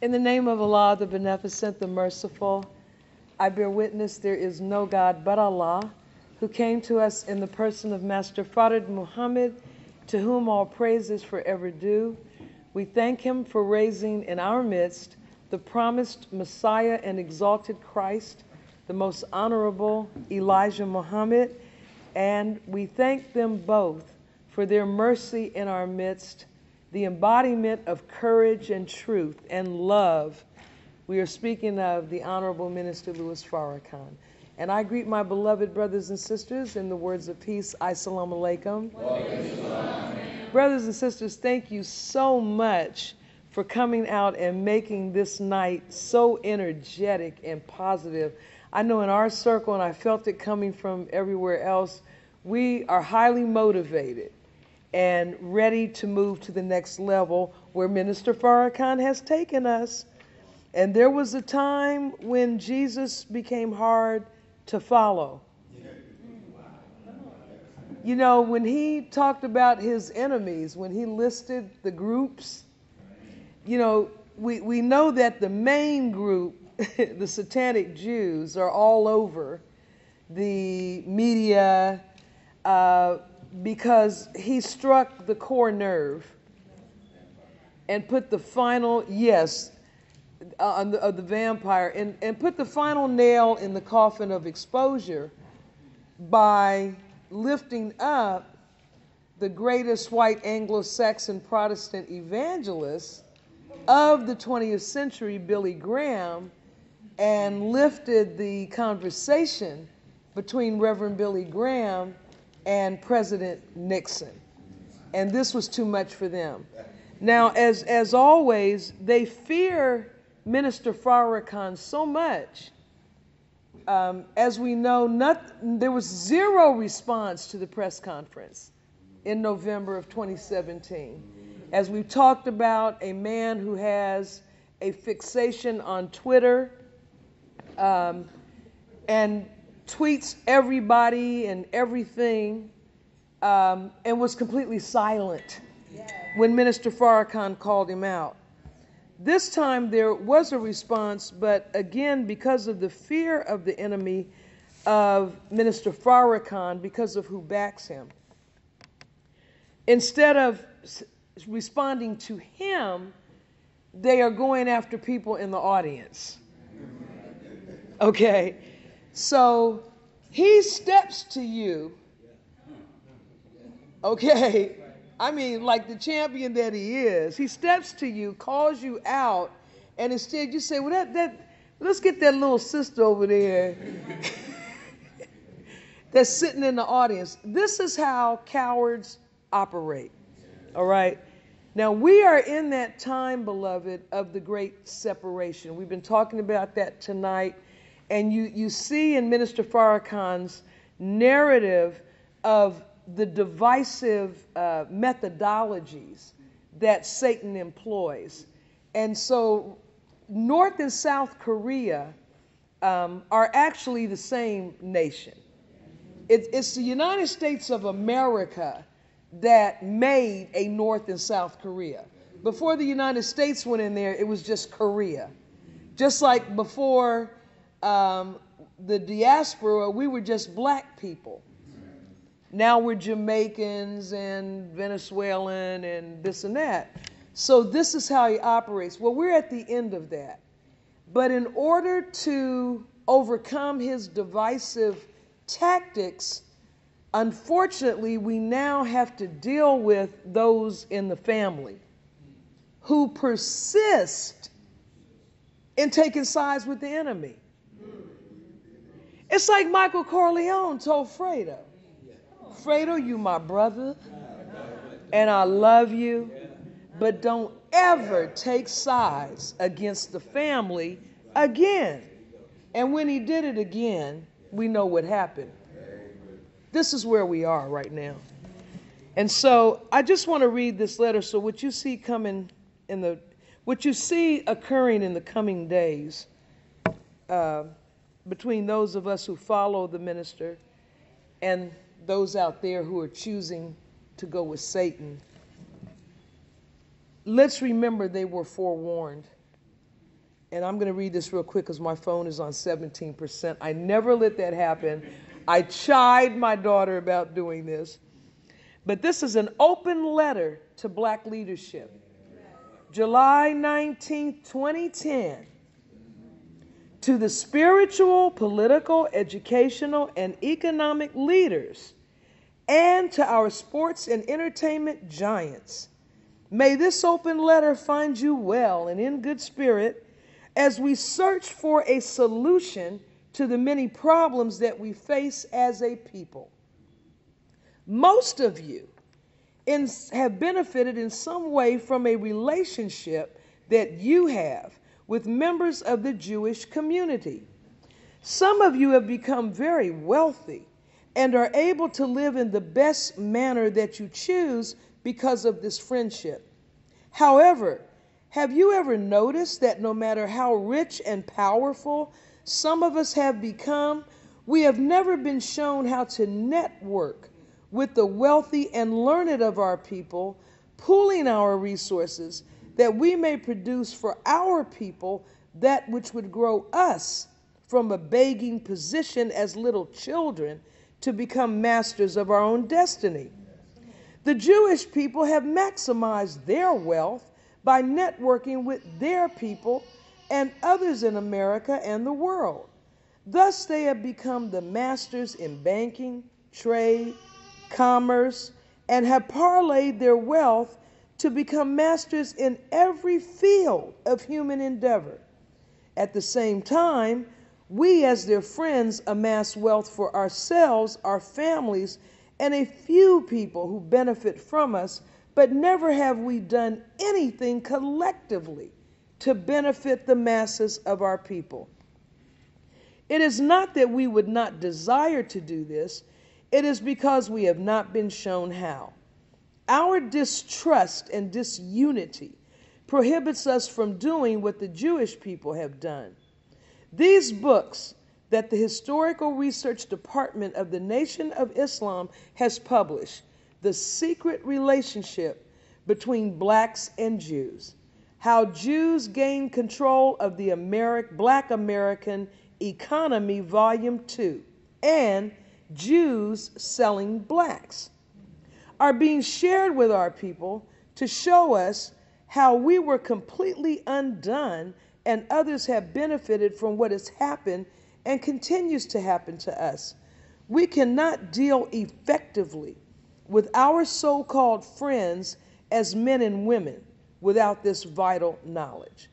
In the name of Allah, the Beneficent, the Merciful, I bear witness there is no God but Allah, who came to us in the person of Master Farid Muhammad, to whom all praise is forever due. We thank him for raising in our midst the promised Messiah and exalted Christ, the most honorable Elijah Muhammad, and we thank them both for their mercy in our midst, the embodiment of courage and truth and love. We are speaking of the Honorable Minister Louis Farrakhan. And I greet my beloved brothers and sisters in the words of peace. Assalamu alaikum. Brothers and sisters, thank you so much for coming out and making this night so energetic and positive. I know in our circle, and I felt it coming from everywhere else, we are highly motivated and ready to move to the next level where Minister Farrakhan has taken us. And there was a time when Jesus became hard to follow. You know, when he talked about his enemies, when he listed the groups, you know, we know that the main group, the satanic Jews, are all over the media, because he struck the core nerve and put the final, of the vampire, and put the final nail in the coffin of exposure by lifting up the greatest white Anglo-Saxon Protestant evangelist of the 20th century, Billy Graham, and lifted the conversation between Reverend Billy Graham and President Nixon. And this was too much for them. Now, as always, they fear Minister Farrakhan so much. As we know, there was zero response to the press conference in November of 2017. As we've talked about, a man who has a fixation on Twitter and tweets everybody and everything, and was completely silent when Minister Farrakhan called him out. This time there was a response, but again, because of the fear of the enemy of Minister Farrakhan, because of who backs him, instead of responding to him, they are going after people in the audience. Okay? So he steps to you, okay? I mean, like the champion that he is, he steps to you, calls you out, and instead you say, well, let's get that little sister over there that's sitting in the audience. This is how cowards operate, all right? Now, we are in that time, beloved, of the great separation. We've been talking about that tonight. And you see in Minister Farrakhan's narrative of the divisive methodologies that Satan employs. And so North and South Korea are actually the same nation. It's the United States of America that made a North and South Korea. Before the United States went in there, it was just Korea. Just like before the diaspora, we were just black people. Now we're Jamaicans and Venezuelan and this and that. So this is how he operates. Well, we're at the end of that. But in order to overcome his divisive tactics, unfortunately, we now have to deal with those in the family who persist in taking sides with the enemy. It's like Michael Corleone told Fredo, Fredo, you my brother, and I love you, but don't ever take sides against the family again. And when he did it again, we know what happened. This is where we are right now. And so I just want to read this letter. So what you see what you see occurring in the coming days, between those of us who follow the minister and those out there who are choosing to go with Satan, let's remember they were forewarned. And I'm going to read this real quick because my phone is on 17%. I never let that happen. I chide my daughter about doing this. But this is an open letter to black leadership. July 19, 2010. To the spiritual, political, educational, and economic leaders, and to our sports and entertainment giants. May this open letter find you well and in good spirit as we search for a solution to the many problems that we face as a people. Most of you have benefited in some way from a relationship that you have with members of the Jewish community. Some of you have become very wealthy and are able to live in the best manner that you choose because of this friendship. However, have you ever noticed that no matter how rich and powerful some of us have become, we have never been shown how to network with the wealthy and learned of our people, pooling our resources that we may produce for our people that which would grow us from a begging position as little children to become masters of our own destiny. The Jewish people have maximized their wealth by networking with their people and others in America and the world. Thus, they have become the masters in banking, trade, commerce, and have parlayed their wealth to become masters in every field of human endeavor. At the same time, we as their friends amass wealth for ourselves, our families, and a few people who benefit from us, but never have we done anything collectively to benefit the masses of our people. It is not that we would not desire to do this, it is because we have not been shown how. Our distrust and disunity prohibits us from doing what the Jewish people have done. These books that the Historical Research Department of the Nation of Islam has published, The Secret Relationship Between Blacks and Jews, How Jews Gained Control of the Black American Economy, Volume 2, and Jews Selling Blacks, are being shared with our people to show us how we were completely undone and others have benefited from what has happened and continues to happen to us. We cannot deal effectively with our so-called friends as men and women without this vital knowledge.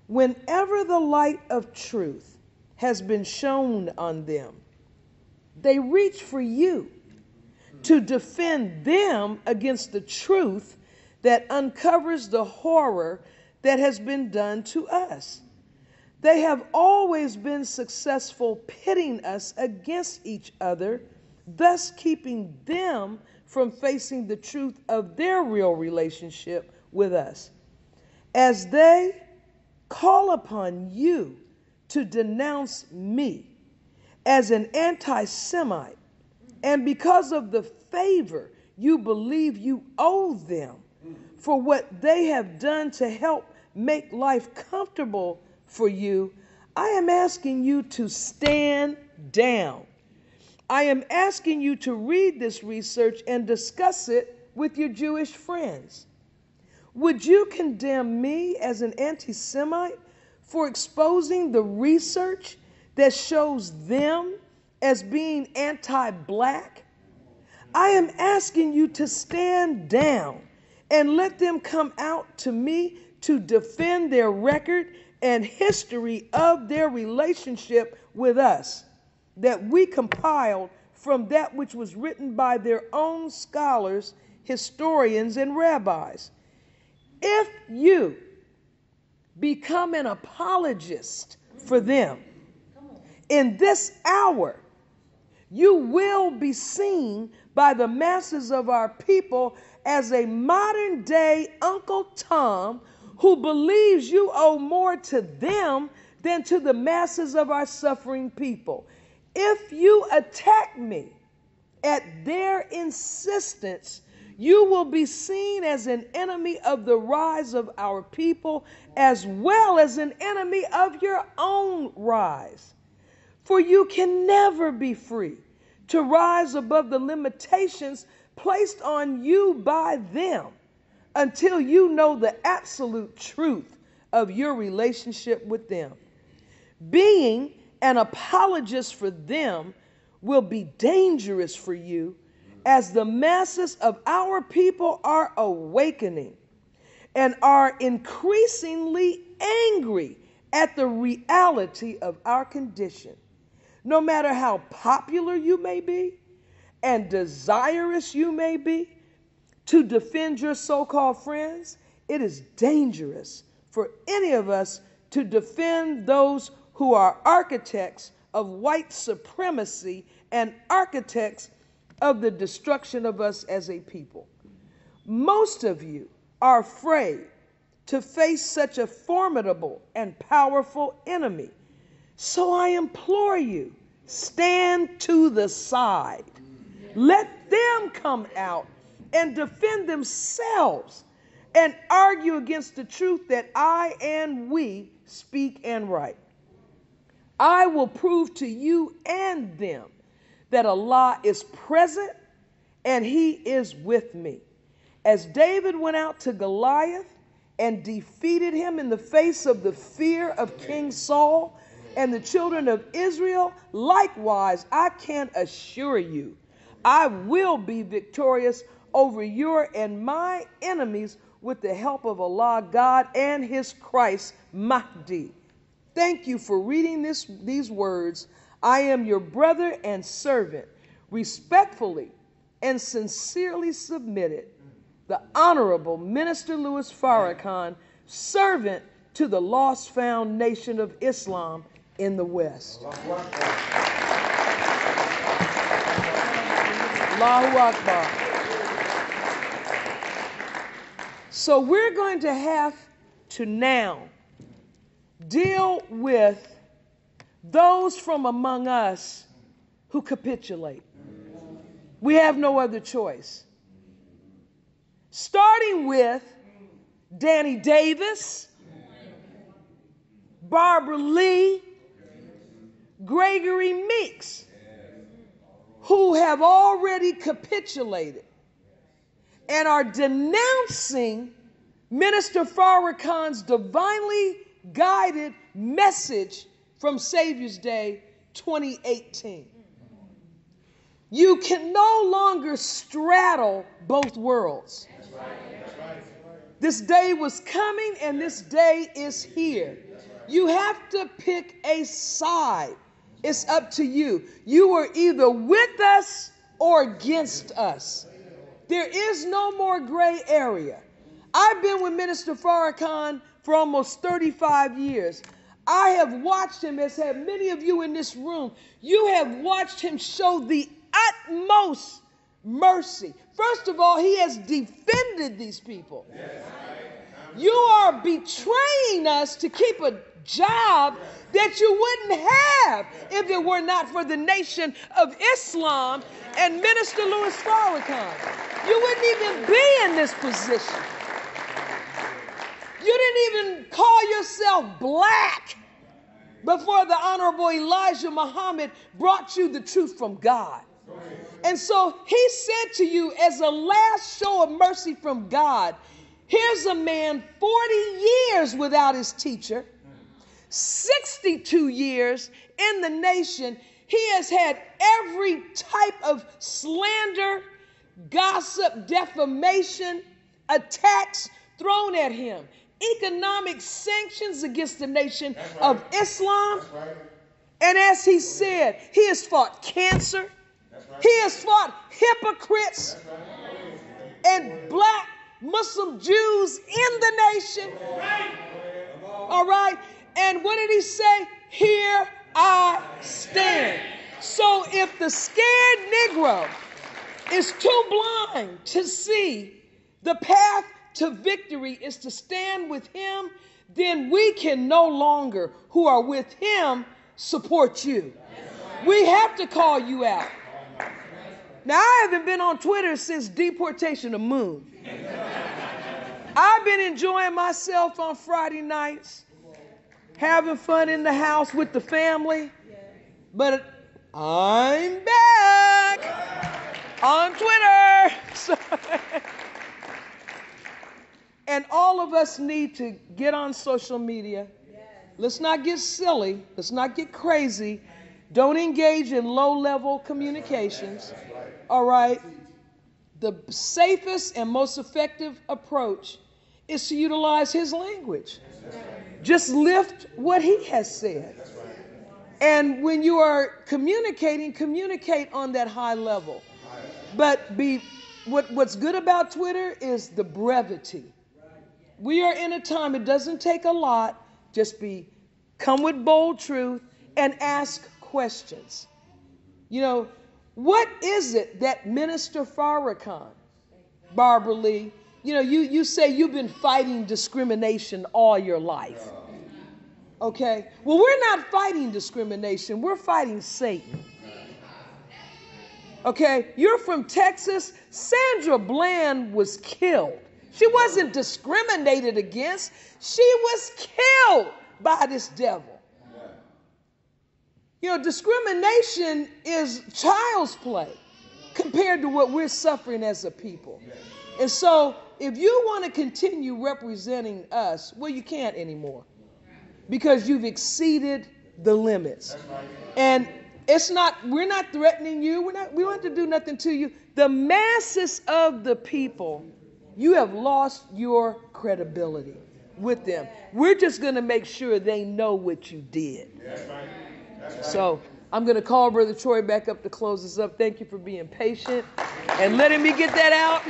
Whenever the light of truth has been shone on them, they reach for you to defend them against the truth that uncovers the horror that has been done to us. They have always been successful pitting us against each other, thus keeping them from facing the truth of their real relationship with us. As they call upon you to denounce me as an anti-Semite, and because of the favor you believe you owe them for what they have done to help make life comfortable for you, I am asking you to stand down. I am asking you to read this research and discuss it with your Jewish friends. Would you condemn me as an anti-Semite for exposing the research that shows them as being anti-black? I am asking you to stand down and let them come out to me to defend their record and history of their relationship with us that we compiled from that which was written by their own scholars, historians, and rabbis. If you become an apologist for them in this hour, you will be seen by the masses of our people as a modern day Uncle Tom who believes you owe more to them than to the masses of our suffering people. If you attack me at their insistence, You will be seen as an enemy of the rise of our people, as well as an enemy of your own rise. For you can never be free to rise above the limitations placed on you by them until you know the absolute truth of your relationship with them. Being an apologist for them will be dangerous for you, as the masses of our people are awakening and are increasingly angry at the reality of our condition. No matter how popular you may be and desirous you may be to defend your so-called friends, it is dangerous for any of us to defend those who are architects of white supremacy and architects of the destruction of us as a people. Most of you are afraid to face such a formidable and powerful enemy. So I implore you, stand to the side. Let them come out and defend themselves and argue against the truth that I and we speak and write. I will prove to you and them that Allah is present and he is with me. As David went out to Goliath and defeated him in the face of the fear of King Saul and the children of Israel, likewise, I can assure you, I will be victorious over your and my enemies with the help of Allah, God, and his Christ, Mahdi. Thank you for reading these words. I am your brother and servant, respectfully and sincerely submitted, the Honorable Minister Louis Farrakhan, servant to the lost found nation of Islam in the West. Allahu Akbar. So we're going to have to now deal with those from among us who capitulate. We have no other choice. Starting with Danny Davis, Barbara Lee, Gregory Meeks, who have already capitulated and are denouncing Minister Farrakhan's divinely guided message from Savior's Day 2018. You can no longer straddle both worlds. This day was coming and this day is here. You have to pick a side. It's up to you. You are either with us or against us. There is no more gray area. I've been with Minister Farrakhan for almost 35 years. I have watched him, as have many of you in this room. You have watched him show the utmost mercy. First of all, he has defended these people. You are betraying us to keep a job that you wouldn't have if it were not for the Nation of Islam and Minister Louis Farrakhan. You wouldn't even be in this position. You didn't even call yourself black before the Honorable Elijah Muhammad brought you the truth from God. And so he said to you, as a last show of mercy from God, here's a man 40 years without his teacher, 62 years in the nation. He has had every type of slander, gossip, defamation, attacks thrown at him. Economic sanctions against the Nation of Islam. And as he said, he has fought cancer. He has fought hypocrites and black Muslim Jews in the nation. All right. And what did he say? Here I stand. So if the scared Negro is too blind to see the path to victory is to stand with him, then we can no longer, who are with him, support you. We have to call you out. Now, I haven't been on Twitter since deportation of Moon. I've been enjoying myself on Friday nights, having fun in the house with the family. But I'm back on Twitter. And all of us need to get on social media. Let's not get silly. Let's not get crazy. Don't engage in low-level communications. All right? The safest and most effective approach is to utilize his language. Just lift what he has said. And when you are communicating, communicate on that high level. But what's good about Twitter is the brevity. We are in a time, it doesn't take a lot. Just come with bold truth and ask questions. You know, what is it that Minister Farrakhan, Barbara Lee, you know, you say you've been fighting discrimination all your life. Okay? Well, we're not fighting discrimination. We're fighting Satan. Okay? You're from Texas. Sandra Bland was killed. She wasn't discriminated against. She was killed by this devil. You know, discrimination is child's play compared to what we're suffering as a people. And so if you want to continue representing us, well, you can't anymore because you've exceeded the limits. And we're not threatening you. We don't have to do nothing to you. The masses of the people, you have lost your credibility with them. We're just going to make sure they know what you did. So I'm going to call Brother Troy back up to close us up. Thank you for being patient and letting me get that out.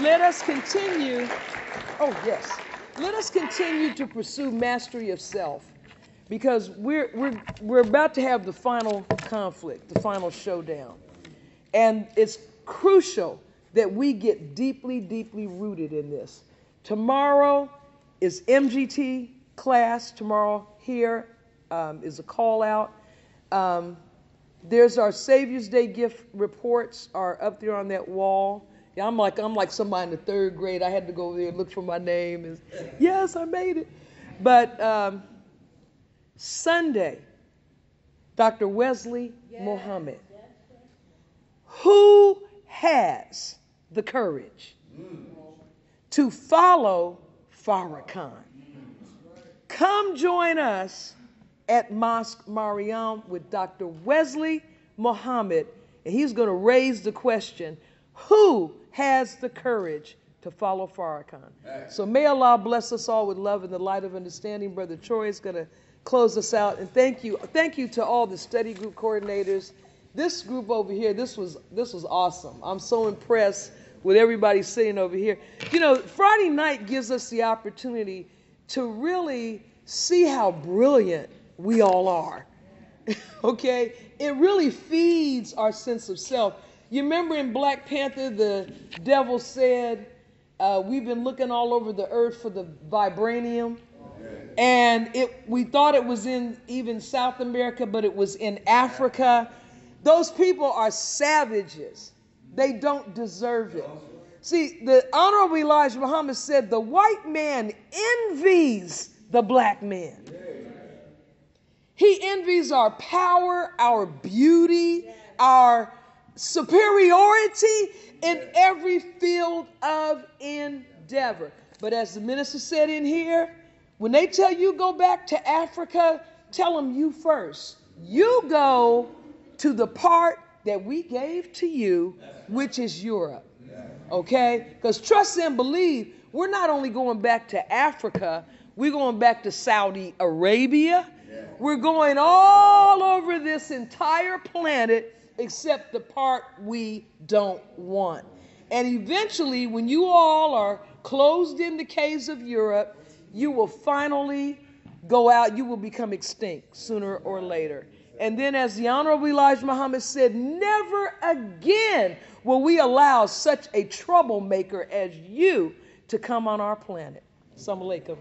Let us continue. Oh, yes. Let us continue to pursue mastery of self, because we're about to have the final conflict, the final showdown. And it's crucial that we get deeply, deeply rooted in this. Tomorrow is MGT class. Tomorrow here is a call out. There's our Savior's Day gift reports are up there on that wall. Yeah, I'm like somebody in the third grade. I had to go over there and look for my name. And, yes, I made it. But Sunday, Dr. Wesley Muhammad, who has the courage to follow Farrakhan? Come join us at Mosque Mariam with Dr. Wesley Muhammad, and he's going to raise the question, who has the courage to follow Farrakhan? So may Allah bless us all with love and the light of understanding. Brother Troy is going to close us out. And thank you to all the study group coordinators. This group over here, this was awesome. I'm so impressed with everybody sitting over here. You know, Friday night gives us the opportunity to really see how brilliant we all are. Okay? It really feeds our sense of self. You remember in Black Panther, the devil said, we've been looking all over the earth for the vibranium. And we thought it was in even South America, but it was in Africa. Those people are savages. They don't deserve it. See, the Honorable Elijah Muhammad said, the white man envies the black man. He envies our power, our beauty, our superiority in every field of endeavor. But as the minister said in here, when they tell you go back to Africa, tell them you first. You go to the part that we gave to you, which is Europe. Okay? Because trust and believe, we're not only going back to Africa, we're going back to Saudi Arabia. We're going all over this entire planet except the part we don't want. And eventually, when you all are closed in the caves of Europe, you will finally go out. You will become extinct sooner or later. And then, as the Honorable Elijah Muhammad said, never again will we allow such a troublemaker as you to come on our planet. Assalamu alaikum.